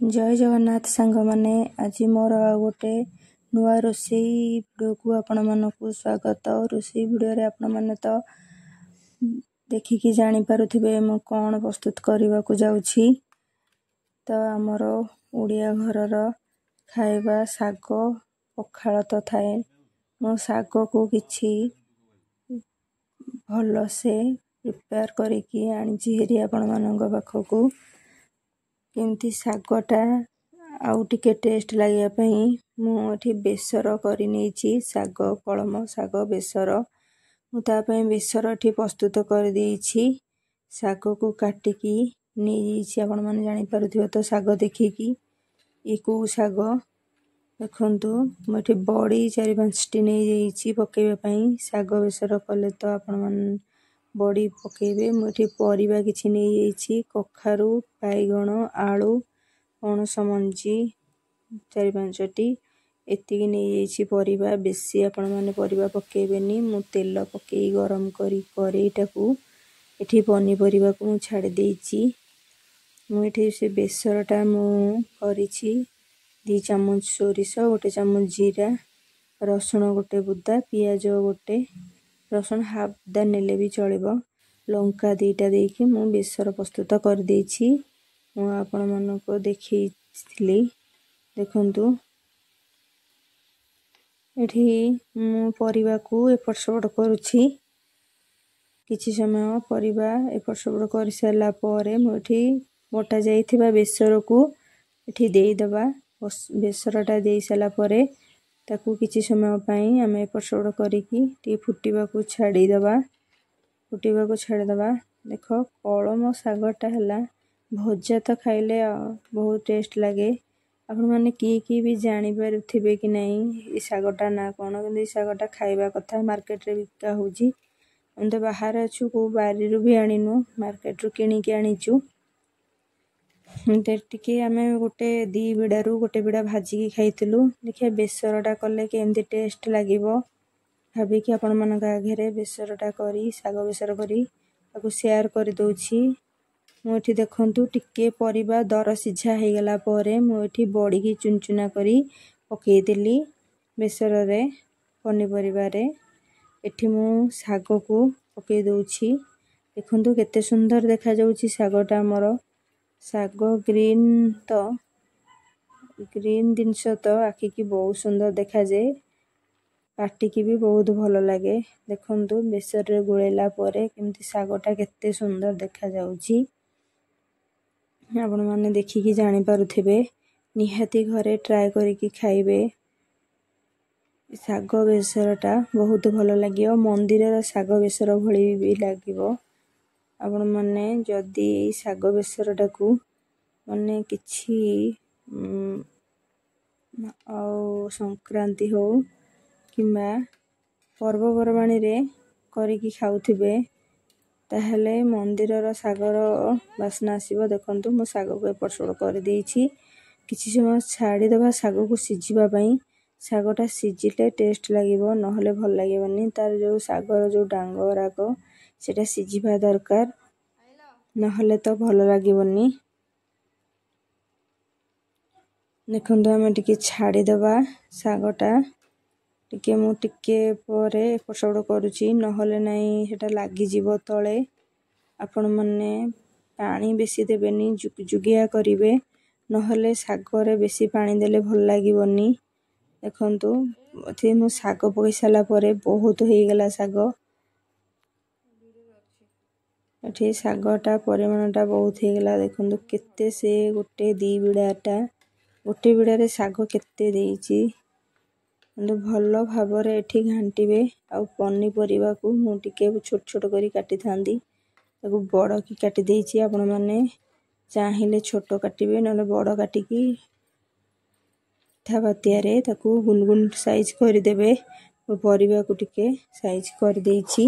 जय जगन्नाथ सांग माने आज मोर गोटे नुआ रोषेई वीडियो को आपण मानकु स्वागत। रोषेई वीडियो रे आपण माने तो देखिकी जानी पारुथिबे मु कोन प्रस्तुत करबा को जाउछि। तो हमर ओडिया घरर खाइबा साग पखाळ तो थाए। मो साग को किछि भलो से प्रिपेयर करिकी आनिछि हेरी आपण मानक पाखकु। केमती सागटा आउ टिके टेस्ट लागिया पई मु एठी बेसर करि नेछि। साग कलम साग बेसर मु ता पई बेसर एठी प्रस्तुत कर देछि। साग को काटिकी नै जेछि आपण माने जानि पारुथिबे तो साग देखिकी ई को साग देखंतु मु एठी बड़ी 4-5टी नै जेछि पकेबे पई। साग बेसर कले तो आपण माने बड़ी पकेबे। मुठी परिबा किछि नै जेछि कखारु बाइगण आलू पणस मंजी 4-5टी एतिकी नै जेछि परिबा। बेसी आपण माने परिबा पकेबेनी। मु तेल पकेई गरम करी करेईटाकू एठी पनी परिबा को मु छाडी देछि। मु एठी से बेसरटा मु करिछि 2 चम्मच सोरिष 1 चम्मच जीरा रसुण गोटे बुद्दा पियाज गोटे रसुण हाफ दा नेले भी चलिबो लंका 2टा देकी मु बेसर प्रस्तुत कर देछि। मु आपण मानको देखिथिली देखंतु एठी मु परिबा को एपट सपट करूछि। किछि समय परिबा एपट सपट कर साला परे मु एठी मोटा जाईथिबा बेसर को एठी देई दबा। बेसरटा देई साला परे ताकू किछि समय पई हमें एपट सपट करिकी टी फुटीबा को छाडी दबा। फुटीबा को छाडी दबा। देखो कलम सागटा हला भजा तो खाइले बहुत टेस्ट लागे। आपण माने की भी जानि पारुथिबे कि नै ई सागटा ना कोन कि सागटा खाइबा कथा मार्केट रे बिका होजी। हम तो बाहर अछु को बारी रु भी आनिनु मार्केट रु किनी के आनिचु। टिके हमें गोटे 2 बिडारू गोटे बिडा भाजी की खाइतिलु। देखिए बेसरटा कले केमती टेस्ट लागिबो भाबी कि आपण मानक आघेरे बेसरटा करी साग बेसर करी ताकू शेयर कर दोछि। मु एठी देखंतु टिके परिबा दर सिझा हे गेला परे मु एठी बड़ी की चुनचुना करी पकेई देली बेसर रे पनी परिबा रे। एठी मु साग को पकेई दोछि। देखंतु केते सुंदर देखा जाउछि सागटा हमर। साग ग्रीन जिनस तो आखि की बहुत सुंदर देखा जाए पार्टी की भी बहुत भलो लागे। देखंतु बेसर रे गुळेला परे केमती सागटा केते सुंदर देखा जाउछि। आपण माने देखि की जानि पारुथिबे निहाती घरे ट्राई करी की खाइबे। साग बेसरटा बहुत भलो लागियो मंदिर रा साग बेसर भଳି भी लागिबो। आपण माने जदी साग बेसरटा को माने किछि संक्रांति हो किंबा पर्वपरबाणी रे करिकी खाउथिबे ताहले मंदिर रा सागर बासना आसीबो। देखंतु मु साग को एपट सपट कर देछि। किछि समय छाडी दबा साग को सिझिबा पई। सागटा सिझिले टेस्ट लागिबो नहले भल लागिबोनी। तार जो सागर जो डांग राको सेटा सिझिबा दरकार नहले तो भल लागिबोनी। देखंतु हमें टिके छाडी दबा सागटा टिके मु टिके परे एपट सपट करूछि नहले नै सेटा लागि जिवो तळे। आपण माने पानी बेसी देबेनी जुगिया करिवे नहले साग रे बेसी पानी देले भल लागिबोनी। देखंतु एथि मु साग पकई साला परे बहुत हे गेला साग। एठी सागटा परिमाणटा बहुत हे गेला। देखंतु केते से गोटे 2 बिडाटा गोटे बिडा रे साग केते देइछि। अंदु भलो भाबरे एठी घांटीबे आ पन्नी परिबा को मु टिके छोट छोट करी काटी थांदी ताकू बड़ की काटी देइछि। आपण माने चाहिले छोट काटिबे नले बड़ काटिकी थाबातिया रे ताकू गुन गुन साइज कर देबे। परिबा को टिके साइज कर देइछि।